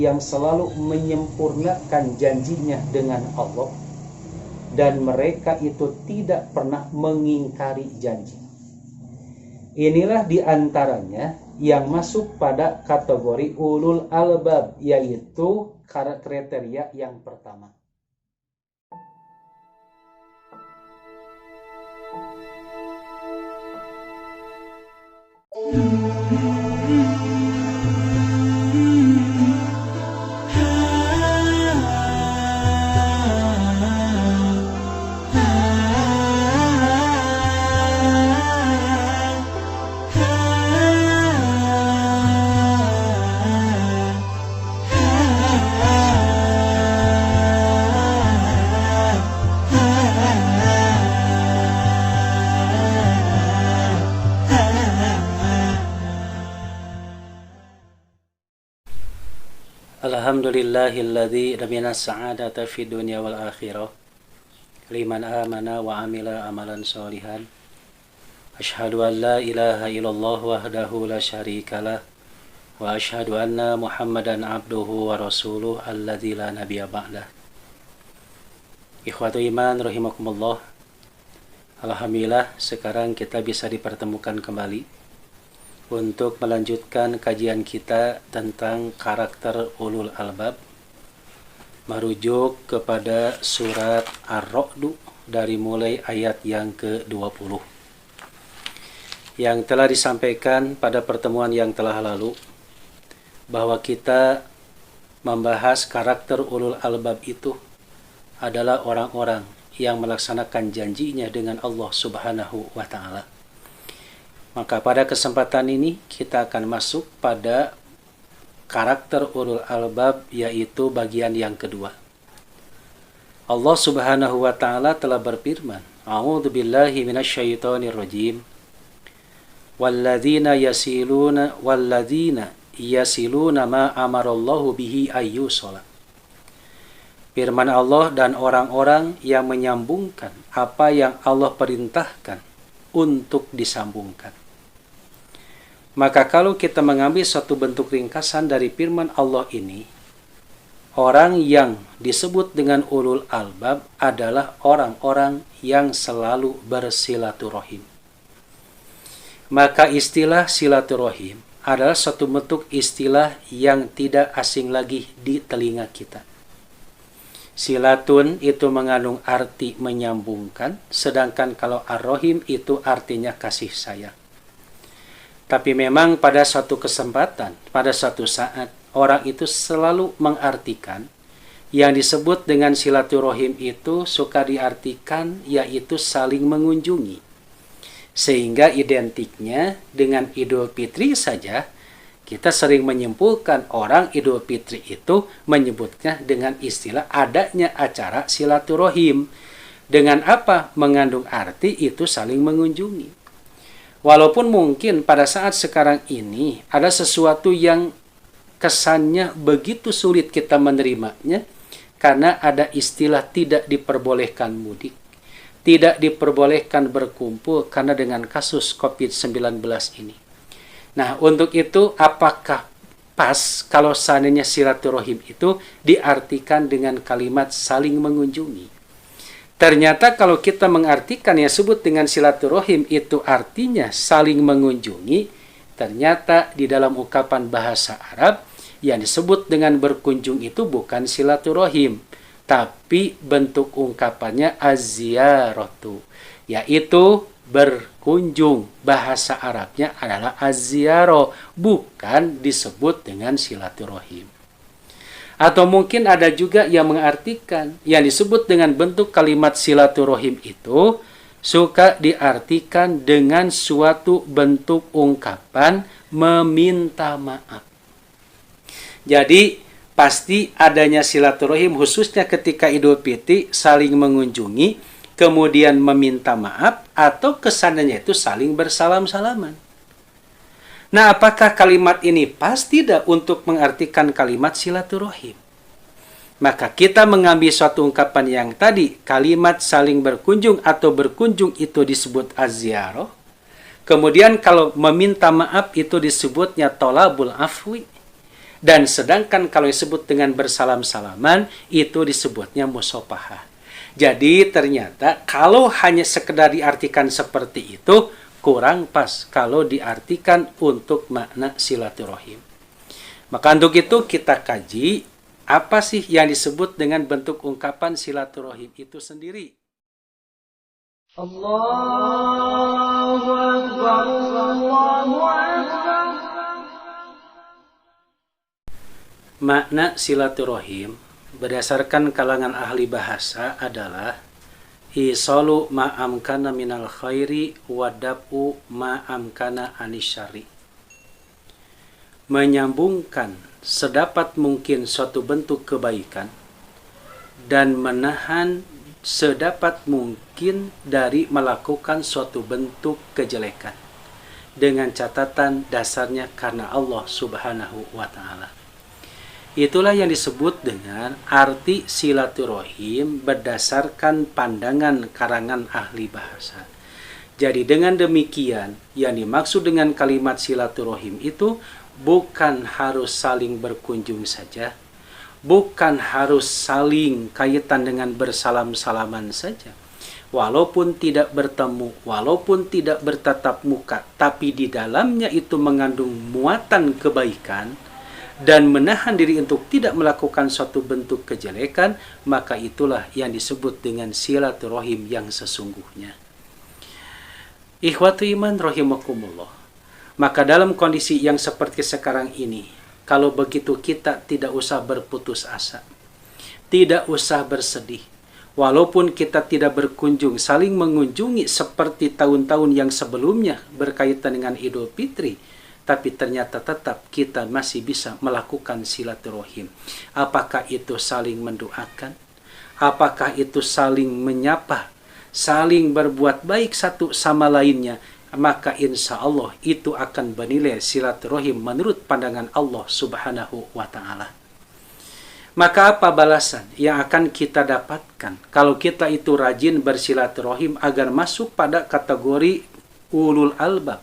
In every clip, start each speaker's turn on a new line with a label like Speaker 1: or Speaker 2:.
Speaker 1: yang selalu menyempurnakan janjinya dengan Allah, dan mereka itu tidak pernah mengingkari janji. Inilah diantaranya yang masuk pada kategori ulul albab, yaitu kriteria yang pertama.
Speaker 2: Alhamdulillahilladzi damina sa'adata fid dunya wal akhirah liman amana wa amila amalan sholihan. Asyhadu an la ilaha illallah wahdahu la syarikalah wa asyhadu anna Muhammadan abduhu wa rasuluh alladzi la nabiyya ba'dah. Ikhwatu iman rahimakumullah. Alhamdulillah sekarang kita bisa dipertemukan kembali untuk melanjutkan kajian kita tentang karakter ulul albab, merujuk kepada surat Ar-Ra'd dari mulai ayat yang ke-20 yang telah disampaikan pada pertemuan yang telah lalu, bahwa kita membahas karakter ulul albab itu adalah orang-orang yang melaksanakan janjinya dengan Allah Subhanahu wa ta'ala. Maka pada kesempatan ini kita akan masuk pada karakter ulul albab, yaitu bagian yang kedua. Allah Subhanahu wa ta'ala telah berfirman, A'udzu billahi minasyaitonir rajim. Walladzina yasiluna ma amarallahu bihi ayyusala. Firman Allah, dan orang-orang yang menyambungkan apa yang Allah perintahkan untuk disambungkan. Maka kalau kita mengambil satu bentuk ringkasan dari firman Allah ini, orang yang disebut dengan ulul albab adalah orang-orang yang selalu bersilaturahim. Maka istilah silaturahim adalah satu bentuk istilah yang tidak asing lagi di telinga kita. Silatun itu mengandung arti menyambungkan, sedangkan kalau ar-rahim itu artinya kasih sayang. Tapi memang pada suatu kesempatan, pada suatu saat, orang itu selalu mengartikan yang disebut dengan silaturahim itu suka diartikan yaitu saling mengunjungi. Sehingga identiknya dengan Idul Fitri saja, kita sering menyimpulkan orang Idul Fitri itu menyebutnya dengan istilah adanya acara silaturahim. Dengan apa? Mengandung arti itu saling mengunjungi. Walaupun mungkin pada saat sekarang ini ada sesuatu yang kesannya begitu sulit kita menerimanya, karena ada istilah tidak diperbolehkan mudik, tidak diperbolehkan berkumpul karena dengan kasus COVID-19 ini. Nah, untuk itu apakah pas kalau seandainya silaturahim itu diartikan dengan kalimat saling mengunjungi? Ternyata kalau kita mengartikan yang disebut dengan silaturahim itu artinya saling mengunjungi, ternyata di dalam ungkapan bahasa Arab yang disebut dengan berkunjung itu bukan silaturahim, tapi bentuk ungkapannya az-ziyaratu, yaitu berkunjung. Bahasa Arabnya adalah az-ziyarah, bukan disebut dengan silaturahim. Atau mungkin ada juga yang mengartikan yang disebut dengan bentuk kalimat silaturahim itu suka diartikan dengan suatu bentuk ungkapan meminta maaf. Jadi pasti adanya silaturahim khususnya ketika Idul Fitri saling mengunjungi, kemudian meminta maaf, atau kesannya itu saling bersalam-salaman. Nah, apakah kalimat ini pas tidak untuk mengartikan kalimat silaturahim? Maka kita mengambil suatu ungkapan yang tadi, kalimat saling berkunjung atau berkunjung itu disebut az-ziyarah. Kemudian kalau meminta maaf itu disebutnya tolabul afwi. Dan sedangkan kalau disebut dengan bersalam-salaman, itu disebutnya musafahah. Jadi ternyata kalau hanya sekedar diartikan seperti itu, kurang pas kalau diartikan untuk makna silaturahim. Maka untuk itu kita kaji, apa sih yang disebut dengan bentuk ungkapan silaturahim itu sendiri. Allahu Akbar, Allahu Akbar. Makna silaturahim berdasarkan kalangan ahli bahasa adalah isalu ma'amkana minal khairi wadabu ma'amkana anisyari. Menyambungkan sedapat mungkin suatu bentuk kebaikan dan menahan sedapat mungkin dari melakukan suatu bentuk kejelekan, dengan catatan dasarnya karena Allah Subhanahu wa Ta'ala. Itulah yang disebut dengan arti silaturahim berdasarkan pandangan karangan ahli bahasa. Jadi dengan demikian, yang dimaksud dengan kalimat silaturahim itu bukan harus saling berkunjung saja, bukan harus saling kaitan dengan bersalam-salaman saja. Walaupun tidak bertemu, walaupun tidak bertatap muka, tapi di dalamnya itu mengandung muatan kebaikan dan menahan diri untuk tidak melakukan suatu bentuk kejelekan, maka itulah yang disebut dengan silaturahim yang sesungguhnya. Ikhwatu iman rahimakumullah. Maka dalam kondisi yang seperti sekarang ini, kalau begitu kita tidak usah berputus asa, tidak usah bersedih. Walaupun kita tidak berkunjung, saling mengunjungi seperti tahun-tahun yang sebelumnya berkaitan dengan Idul Fitri, tapi ternyata tetap kita masih bisa melakukan silaturahim. Apakah itu saling mendoakan? Apakah itu saling menyapa? Saling berbuat baik satu sama lainnya? Maka insya Allah itu akan bernilai silaturahim menurut pandangan Allah Subhanahu wa Ta'ala. Maka apa balasan yang akan kita dapatkan kalau kita itu rajin bersilaturahim agar masuk pada kategori ulul albab?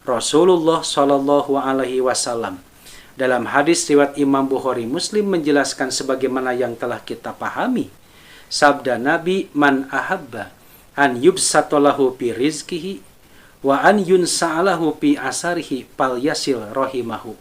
Speaker 2: Rasulullah Shallallahu Alaihi Wasallam dalam hadis riwayat Imam Bukhari Muslim menjelaskan sebagaimana yang telah kita pahami. Sabda Nabi, man ahabba an yubsatolahu fi rizkihi wa an yunsa'alahu fi asarihi pal yasil rahimahu.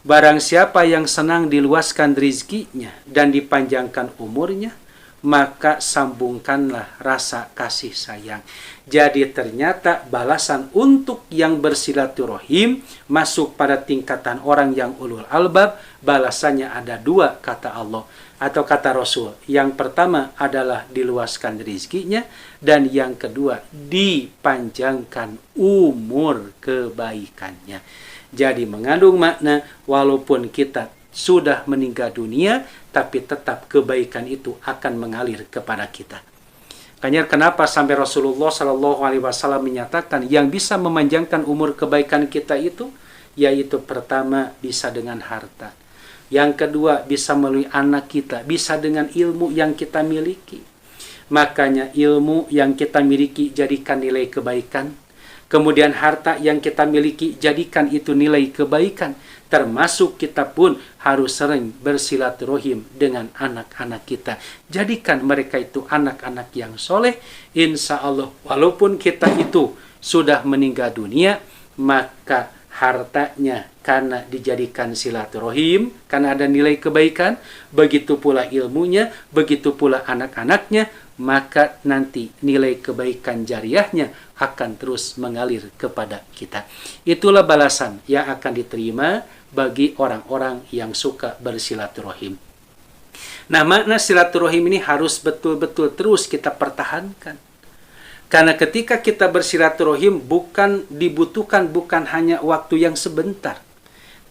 Speaker 2: Barang siapa yang senang diluaskan rizkinya dan dipanjangkan umurnya, maka sambungkanlah rasa kasih sayang. Jadi ternyata balasan untuk yang bersilaturahim masuk pada tingkatan orang yang ulul albab, balasannya ada dua kata Allah atau kata Rasul. Yang pertama adalah diluaskan rizkinya, dan yang kedua dipanjangkan umur kebaikannya. Jadi mengandung makna walaupun kita sudah meninggal dunia, tapi tetap kebaikan itu akan mengalir kepada kita. Makanya kenapa sampai Rasulullah Shallallahu Alaihi Wasallam menyatakan yang bisa memanjangkan umur kebaikan kita itu, yaitu pertama bisa dengan harta, yang kedua bisa melalui anak kita, bisa dengan ilmu yang kita miliki. Makanya ilmu yang kita miliki jadikan nilai kebaikan, kemudian harta yang kita miliki jadikan itu nilai kebaikan. Termasuk kita pun harus sering bersilaturahim dengan anak-anak kita. Jadikan mereka itu anak-anak yang soleh. Insya Allah walaupun kita itu sudah meninggal dunia, maka hartanya karena dijadikan silaturahim, karena ada nilai kebaikan, begitu pula ilmunya, begitu pula anak-anaknya, maka nanti nilai kebaikan jariahnya akan terus mengalir kepada kita. Itulah balasan yang akan diterima bagi orang-orang yang suka bersilaturahim. Nah, makna silaturahim ini harus betul-betul terus kita pertahankan. Karena ketika kita bersilaturahim dibutuhkan bukan hanya waktu yang sebentar,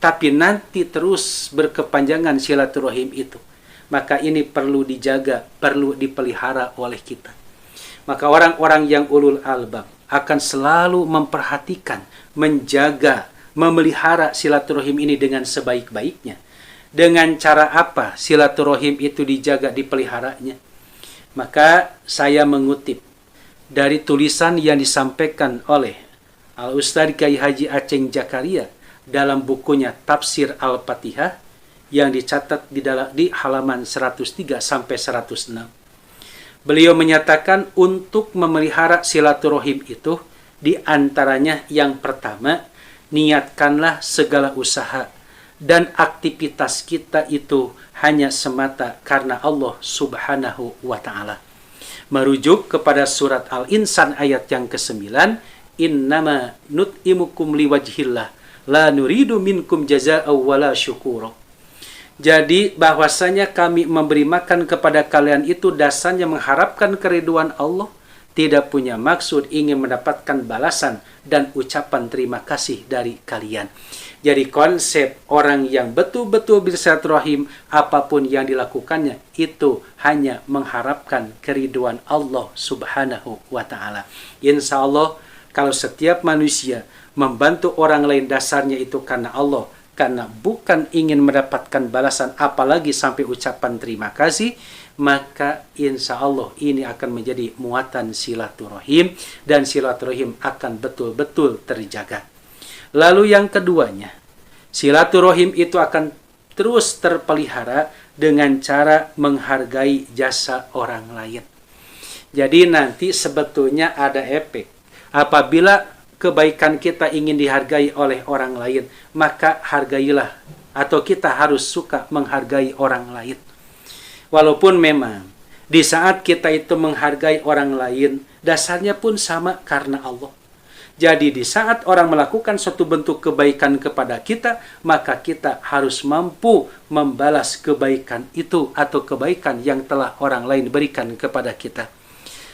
Speaker 2: tapi nanti terus berkepanjangan silaturahim itu. Maka ini perlu dijaga, perlu dipelihara oleh kita. Maka orang-orang yang ulul albab akan selalu memperhatikan, menjaga, memelihara silaturahim ini dengan sebaik-baiknya. Dengan cara apa silaturahim itu dijaga, dipeliharanya? Maka saya mengutip dari tulisan yang disampaikan oleh Al-Ustadz Kiai Haji Aceng Jakaria dalam bukunya Tafsir Al-Fatihah yang dicatat di halaman 103 sampai 106. Beliau menyatakan untuk memelihara silaturahim itu di antaranya yang pertama, niatkanlah segala usaha dan aktivitas kita itu hanya semata karena Allah Subhanahu wa ta'ala. Merujuk kepada surat Al-Insan ayat yang ke-9, innama nut'imukum liwajhillah la nuridu minkum jazaa'aw wala syukura. Jadi bahwasanya kami memberi makan kepada kalian itu dasarnya mengharapkan keriduan Allah, tidak punya maksud ingin mendapatkan balasan dan ucapan terima kasih dari kalian. Jadi konsep orang yang betul-betul bersilaturahim, apapun yang dilakukannya itu hanya mengharapkan keriduan Allah Subhanahu wa ta'ala. Insya Allah kalau setiap manusia membantu orang lain dasarnya itu karena Allah, karena bukan ingin mendapatkan balasan apalagi sampai ucapan terima kasih, maka insya Allah ini akan menjadi muatan silaturahim dan silaturahim akan betul-betul terjaga. Lalu yang keduanya, silaturahim itu akan terus terpelihara dengan cara menghargai jasa orang lain. Jadi nanti sebetulnya ada efek. Apabila kebaikan kita ingin dihargai oleh orang lain, maka hargailah atau kita harus suka menghargai orang lain. Walaupun memang di saat kita itu menghargai orang lain, dasarnya pun sama karena Allah. Jadi di saat orang melakukan suatu bentuk kebaikan kepada kita, maka kita harus mampu membalas kebaikan itu atau kebaikan yang telah orang lain berikan kepada kita.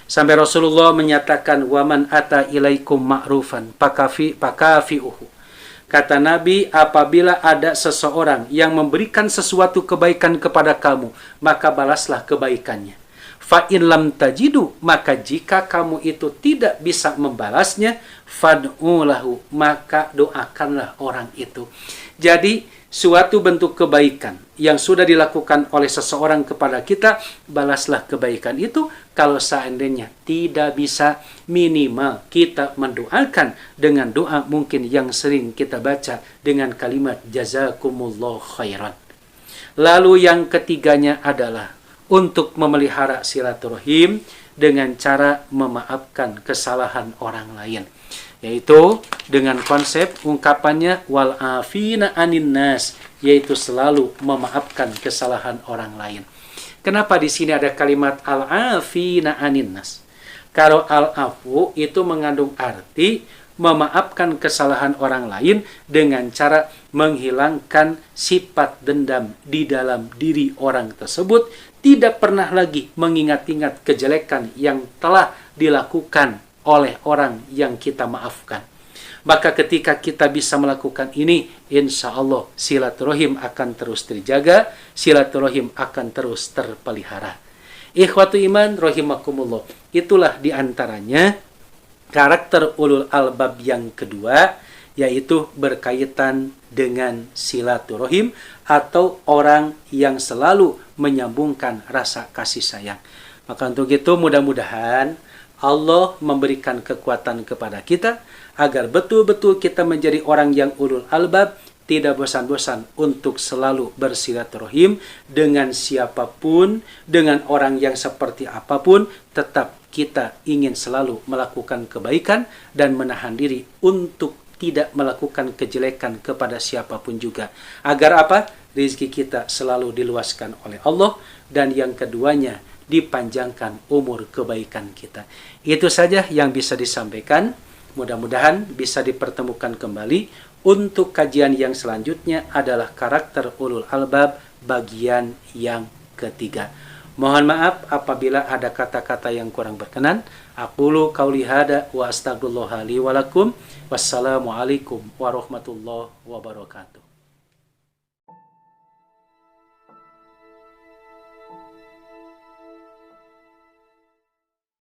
Speaker 2: Sampai Rasulullah menyatakan, waman ata ilaikum ma'rufan pakafi'uhu. Kata Nabi, apabila ada seseorang yang memberikan sesuatu kebaikan kepada kamu, maka balaslah kebaikannya. Fa'in lam tajidu, maka jika kamu itu tidak bisa membalasnya, fad'u lahu, maka doakanlah orang itu. Jadi suatu bentuk kebaikan yang sudah dilakukan oleh seseorang kepada kita, balaslah kebaikan itu. Kalau seandainya tidak bisa, minimal kita mendoakan dengan doa mungkin yang sering kita baca dengan kalimat jazakumullah khairan. Lalu yang ketiganya adalah untuk memelihara silaturahim dengan cara memaafkan kesalahan orang lain, yaitu dengan konsep ungkapannya wal afina anin nas, yaitu selalu memaafkan kesalahan orang lain. Kenapa di sini ada kalimat al afina anin nas? Kalau al afu itu mengandung arti memaafkan kesalahan orang lain dengan cara menghilangkan sifat dendam di dalam diri orang tersebut, tidak pernah lagi mengingat-ingat kejelekan yang telah dilakukan oleh orang yang kita maafkan. Maka ketika kita bisa melakukan ini, insya Allah silaturahim akan terus terjaga, silaturahim akan terus terpelihara. Ikhwatu iman rahimakumullah, itulah diantaranya karakter ulul albab yang kedua, yaitu berkaitan dengan silaturahim atau orang yang selalu menyambungkan rasa kasih sayang. Maka untuk itu mudah-mudahan Allah memberikan kekuatan kepada kita agar betul-betul kita menjadi orang yang ulul albab, tidak bosan-bosan untuk selalu bersilaturahim dengan siapapun, dengan orang yang seperti apapun, tetap kita ingin selalu melakukan kebaikan dan menahan diri untuk tidak melakukan kejelekan kepada siapapun juga. Agar apa? Rezeki kita selalu diluaskan oleh Allah, dan yang keduanya dipanjangkan umur kebaikan kita. Itu saja yang bisa disampaikan. Mudah-mudahan bisa dipertemukan kembali. Untuk kajian yang selanjutnya adalah karakter ulul albab bagian yang ketiga. Mohon maaf apabila ada kata-kata yang kurang berkenan. Aqulu qauli hada wa astaghfirullah li wa lakum. Wassalamualaikum warahmatullahi wabarakatuh.